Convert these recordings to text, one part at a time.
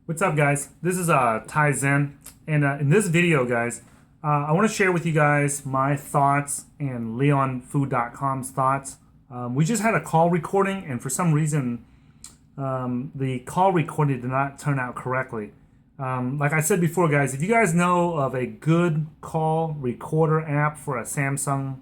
What's up, guys? This is Ty Zen, and in this video, guys, I want to share with you guys my thoughts and LeonFood.com's thoughts. We just had a call recording, and for some reason, the call recording did not turn out correctly. Like I said before, guys, if you guys know of a good call recorder app for a Samsung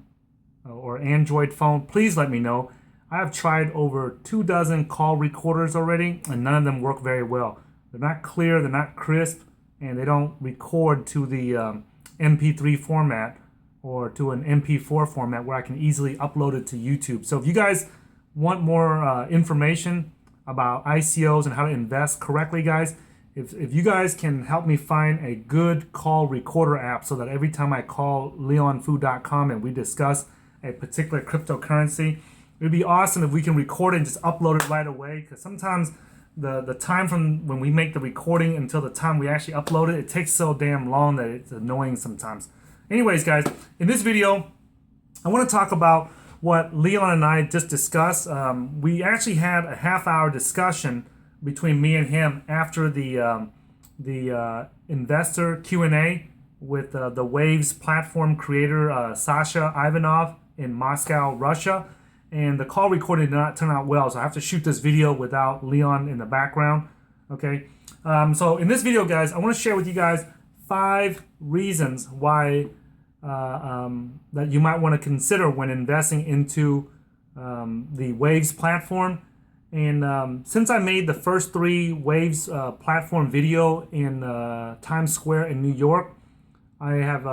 or Android phone, please let me know. I have tried over 24 call recorders already, and none of them work very well. They're not clear, they're not crisp, and they don't record to the MP3 format or to an MP4 format where I can easily upload it to YouTube. So if you guys want more information about ICOs and how to invest correctly, guys, if you guys can help me find a good call recorder app so that every time I call LeonFood.com and we discuss a particular cryptocurrency, it would be awesome if we can record it and just upload it right away, because sometimes the time from when we make the recording until the time we actually upload it takes so damn long that it's annoying sometimes. Anyways, guys, in this video, I want to talk about what Leon and I just discussed. We actually had a half-hour discussion between me and him after the investor Q&A with the Waves platform creator Sasha Ivanov in Moscow, Russia. And the call recording did not turn out well, so I have to shoot this video without Leon in the background. Okay, so in this video, guys, I want to share with you guys 5 reasons why that you might want to consider when investing into the Waves platform. And since I made the first 3 Waves platform video in Times Square in New York, I have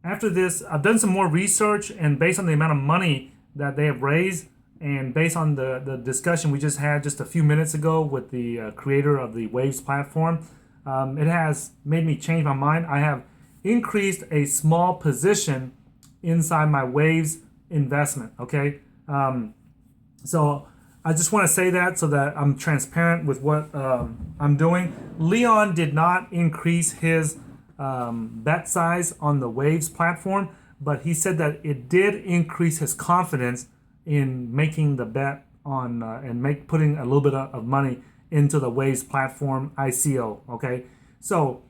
after this I've done some more research, and based on the amount of money that they have raised, and based on the discussion we just had just a few minutes ago with the creator of the Waves platform, it has made me change my mind. I have increased a small position inside my Waves investment, okay? So I just want to say that so that I'm transparent with what I'm doing. Leon did not increase his bet size on the Waves platform, but he said that it did increase his confidence in making the bet on and putting a little bit of money into the Waves platform ICO. Okay, so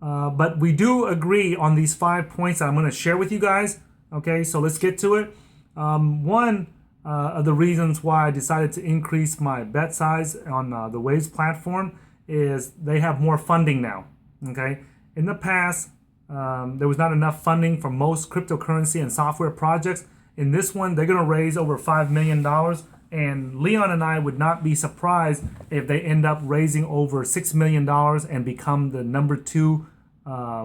but we do agree on these 5 points that I'm going to share with you guys. Okay, so let's get to it. One of the reasons why I decided to increase my bet size on the Waves platform is they have more funding now. Okay, in the past, there was not enough funding for most cryptocurrency and software projects. In this one, they're going to raise over $5 million, and Leon and I would not be surprised if they end up raising over $6 million and become the number 2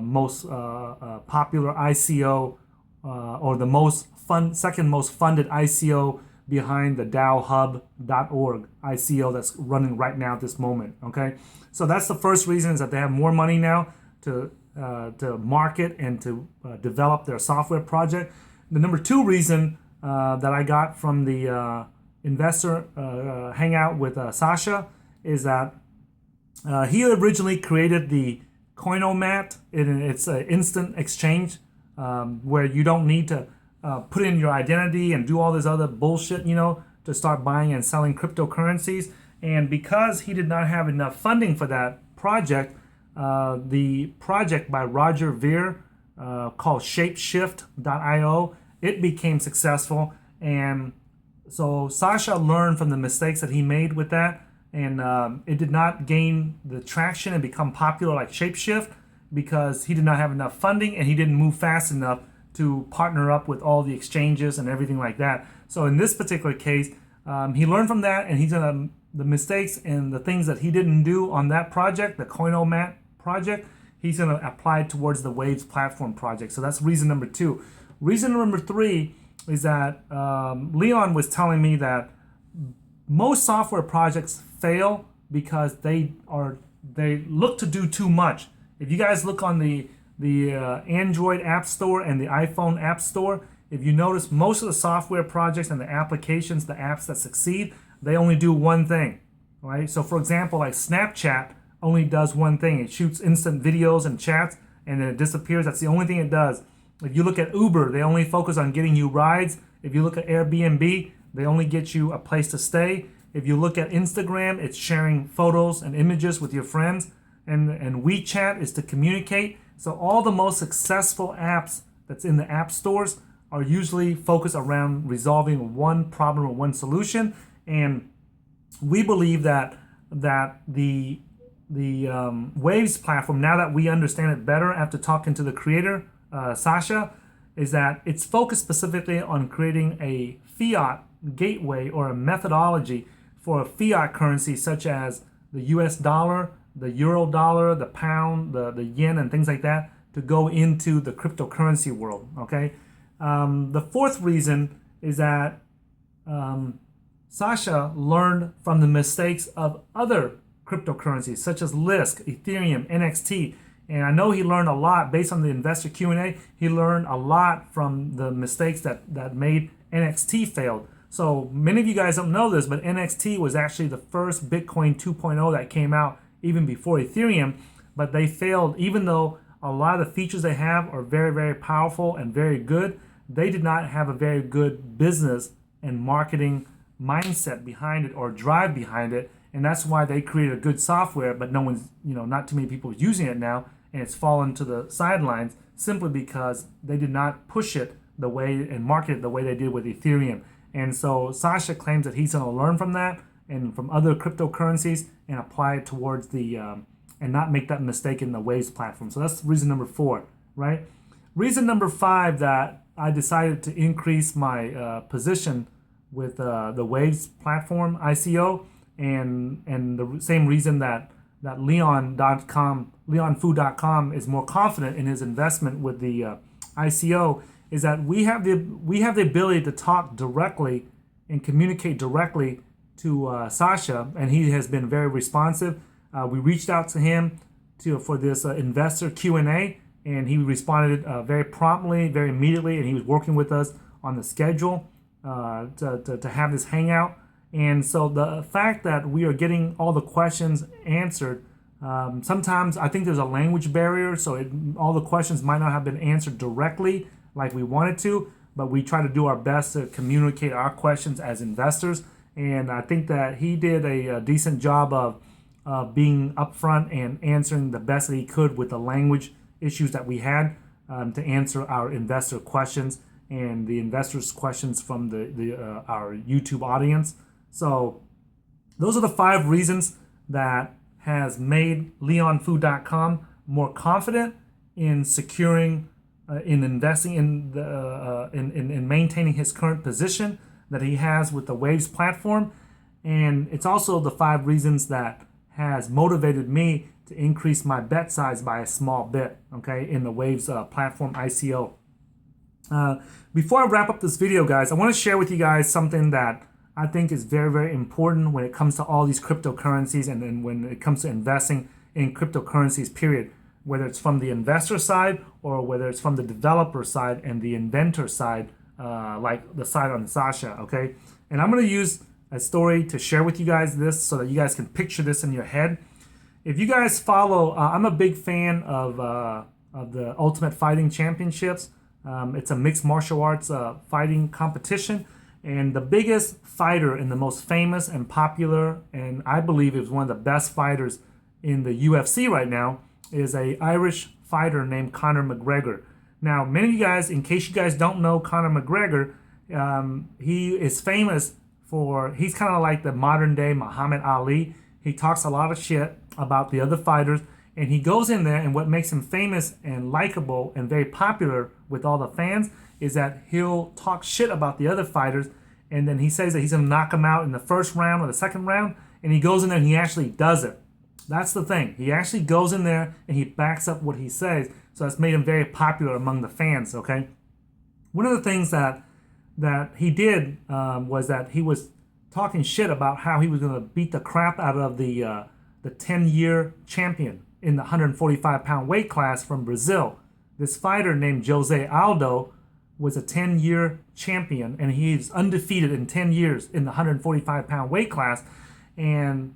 most popular ICO or the second most funded ICO behind the DAOhub.org ICO that's running right now at this moment. Okay, so that's the first reason, is that they have more money now to market and to develop their software project. The number 2 reason that I got from the investor hangout with Sasha is that he originally created the Coinomat. It's an instant exchange where you don't need to put in your identity and do all this other bullshit, to start buying and selling cryptocurrencies. And because he did not have enough funding for that project, the project by Roger Ver called Shapeshift.io, it became successful. And so Sasha learned from the mistakes that he made with that, and it did not gain the traction and become popular like Shapeshift because he did not have enough funding and he didn't move fast enough to partner up with all the exchanges and everything like that. So in this particular case, he learned from that, and he's gonna the mistakes and the things that he didn't do on that project, the Coinomat project, he's going to apply towards the Waves platform project. So that's reason number 2. Reason number 3 is that Leon was telling me that most software projects fail because they look to do too much. If you guys look on the Android App Store and the iPhone App Store, if you notice, most of the software projects and the applications, the apps that succeed, they only do one thing, right? So for example, like Snapchat only does one thing. It shoots instant videos and chats, and then it disappears. That's the only thing it does. If you look at Uber, they only focus on getting you rides. If you look at Airbnb, they only get you a place to stay. If you look at Instagram, it's sharing photos and images with your friends. And WeChat is to communicate. So all the most successful apps that's in the app stores are usually focused around resolving one problem or one solution. And we believe that the Waves platform, now that we understand it better after talking to the creator, Sasha, is that it's focused specifically on creating a fiat gateway or a methodology for a fiat currency such as the US dollar, the euro dollar, the pound, the yen, and things like that to go into the cryptocurrency world. Okay. The fourth reason is that Sasha learned from the mistakes of other cryptocurrencies such as Lisk, Ethereum, NXT. And I know he learned a lot based on the investor Q&A. He learned a lot from the mistakes that made NXT failed. So many of you guys don't know this, but NXT was actually the first Bitcoin 2.0 that came out even before Ethereum, but they failed. Even though a lot of the features they have are very, very powerful and very good, they did not have a very good business and marketing mindset behind it or drive behind it. And that's why they created a good software, but no one's, not too many people using it now, and it's fallen to the sidelines simply because they did not push it the way and market it the way they did with Ethereum. And so Sasha claims that he's going to learn from that and from other cryptocurrencies and apply it towards the and not make that mistake in the Waves platform. So that's reason number 4, right? Reason number 5 that I decided to increase my position with the Waves platform ICO, and the same reason that leonfood.com is more confident in his investment with the ICO, is that we have the ability to talk directly and communicate directly to Sasha, and he has been very responsive. We reached out to him for this investor Q&A, and he responded very promptly, very immediately, and he was working with us on the schedule to have this hangout. And so the fact that we are getting all the questions answered, sometimes I think there's a language barrier, so all the questions might not have been answered directly like we wanted to, but we try to do our best to communicate our questions as investors. And I think that he did a decent job of being upfront and answering the best that he could with the language issues that we had to answer our investor questions and the investors' questions from our YouTube audience. So those are the 5 reasons that has made leonfood.com more confident in securing, in investing in in maintaining his current position that he has with the Waves platform. And it's also the 5 reasons that has motivated me to increase my bet size by a small bit, okay, in the Waves platform ICO. Before I wrap up this video, guys, I want to share with you guys something that I think is very, very important when it comes to all these cryptocurrencies and then when it comes to investing in cryptocurrencies, period. Whether it's from the investor side or whether it's from the developer side and the inventor side, like the side on Sasha, okay? And I'm going to use a story to share with you guys this so that you guys can picture this in your head. If you guys follow, I'm a big fan of the Ultimate Fighting Championships. It's a mixed martial arts fighting competition. And the biggest fighter and the most famous and popular, and I believe is one of the best fighters in the UFC right now, is a Irish fighter named Conor McGregor. Now, many of you guys, in case you guys don't know Conor McGregor, he is famous for, he's kind of like the modern day Muhammad Ali. He talks a lot of shit about the other fighters, and he goes in there, and what makes him famous and likable and very popular with all the fans is that he'll talk shit about the other fighters, and then he says that he's going to knock them out in the first round or the second round, and he goes in there and he actually does it. That's the thing. He actually goes in there and he backs up what he says, so that's made him very popular among the fans, okay? One of the things that he did was that he was talking shit about how he was going to beat the crap out of the 10-year champion in the 145-pound weight class from Brazil. This fighter named Jose Aldo was a 10-year champion, and he's undefeated in 10 years in the 145-pound weight class. And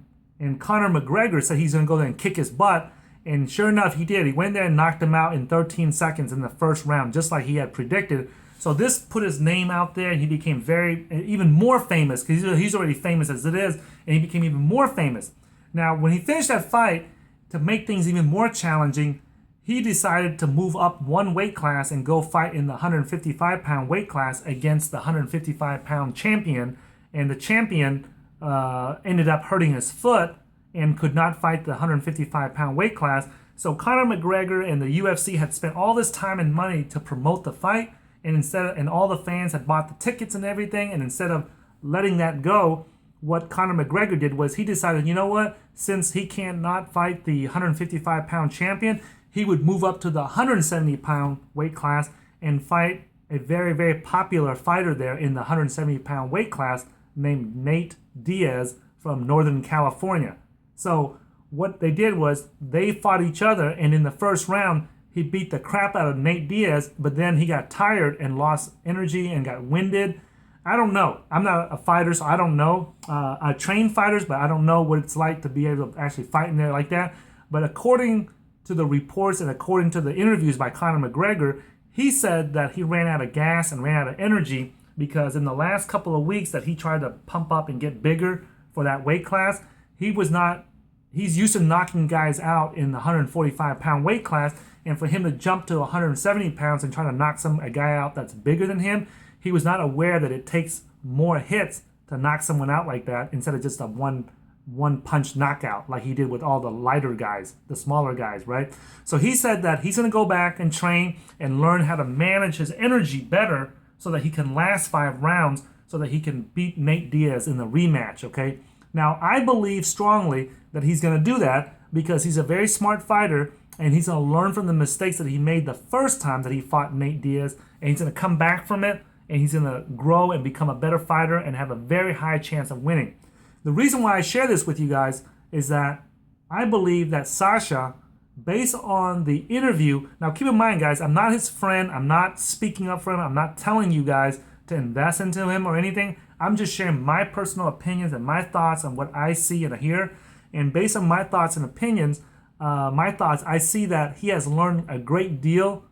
Conor McGregor said he's going to go there and kick his butt, and sure enough, he did. He went there and knocked him out in 13 seconds in the first round, just like he had predicted. So this put his name out there, and he became even more famous, because he's already famous as it is, and he became even more famous. Now, when he finished that fight, to make things even more challenging, he decided to move up one weight class and go fight in the 155-pound weight class against the 155-pound champion. And the champion ended up hurting his foot and could not fight the 155-pound weight class. So Conor McGregor and the UFC had spent all this time and money to promote the fight, and all the fans had bought the tickets and everything. And instead of letting that go, what Conor McGregor did was he decided, you know what? Since he cannot fight the 155-pound champion, he would move up to the 170-pound weight class and fight a very, very popular fighter there in the 170-pound weight class named Nate Diaz from Northern California. So what they did was they fought each other, and in the first round, he beat the crap out of Nate Diaz, but then he got tired and lost energy and got winded. I don't know. I'm not a fighter, so I don't know. I train fighters, but I don't know what it's like to be able to actually fight in there like that. But according to the reports and according to the interviews by Conor McGregor, he said that he ran out of gas and ran out of energy because in the last couple of weeks that he tried to pump up and get bigger for that weight class, he's used to knocking guys out in the 145-pound weight class, and for him to jump to 170 pounds and try to knock a guy out that's bigger than him, he was not aware that it takes more hits to knock someone out like that instead of just a one punch knockout like he did with all the lighter guys, the smaller guys, right? So he said that he's going to go back and train and learn how to manage his energy better so that he can last 5 rounds so that he can beat Nate Diaz in the rematch, okay? Now, I believe strongly that he's going to do that because he's a very smart fighter, and he's going to learn from the mistakes that he made the first time that he fought Nate Diaz, and he's going to come back from it, and he's going to grow and become a better fighter and have a very high chance of winning. The reason why I share this with you guys is that I believe that Sasha, based on the interview, now keep in mind, guys, I'm not his friend. I'm not speaking up for him. I'm not telling you guys to invest into him or anything. I'm just sharing my personal opinions and my thoughts on what I see and hear. And based on my thoughts and opinions, I see that he has learned a great deal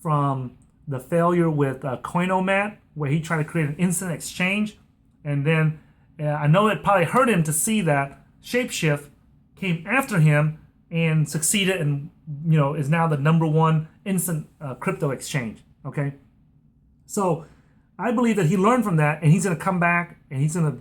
from the failure with Coinomat, where he tried to create an instant exchange. And then I know it probably hurt him to see that Shapeshift came after him and succeeded and, is now the #1 instant crypto exchange, okay? So I believe that he learned from that, and he's going to come back and he's going to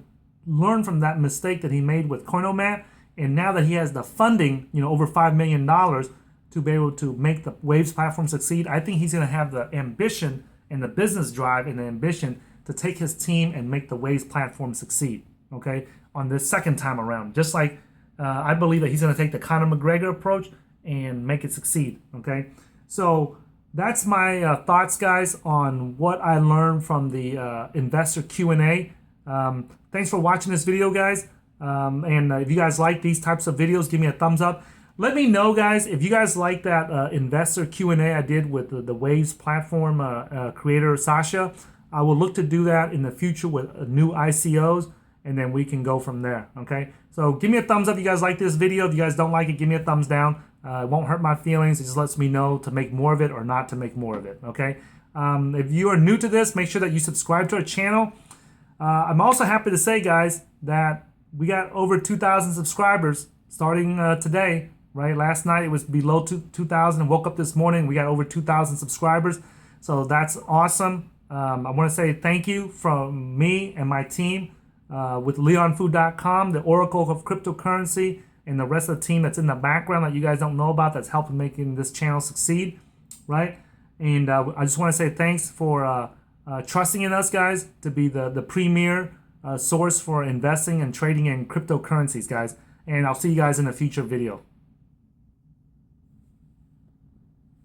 learn from that mistake that he made with Coinomat. And now that he has the funding, over $5 million to be able to make the Waves platform succeed, I think he's going to have the ambition and the business drive and the ambition to take his team and make the Waves platform succeed, okay, on this second time around. Just like I believe that he's going to take the Conor McGregor approach and make it succeed, okay? So that's my thoughts, guys, on what I learned from the investor Q&A. Thanks for watching this video, guys. And if you guys like these types of videos, give me a thumbs up. Let me know, guys, if you guys like that investor Q&A I did with the Waves platform creator, Sasha. I will look to do that in the future with new ICOs, and then we can go from there, okay? So give me a thumbs up if you guys like this video. If you guys don't like it, give me a thumbs down. It won't hurt my feelings. It just lets me know to make more of it or not to make more of it, okay? If you are new to this, make sure that you subscribe to our channel. I'm also happy to say, guys, that we got over 2,000 subscribers starting today, right? Last night it was below 2,000. Woke up this morning, we got over 2,000 subscribers. So that's awesome. I want to say thank you from me and my team with LeonFood.com, the Oracle of cryptocurrency, and the rest of the team that's in the background that you guys don't know about that's helping making this channel succeed, right? And I just want to say thanks for trusting in us, guys, to be the premier source for investing and trading in cryptocurrencies, guys. And I'll see you guys in a future video.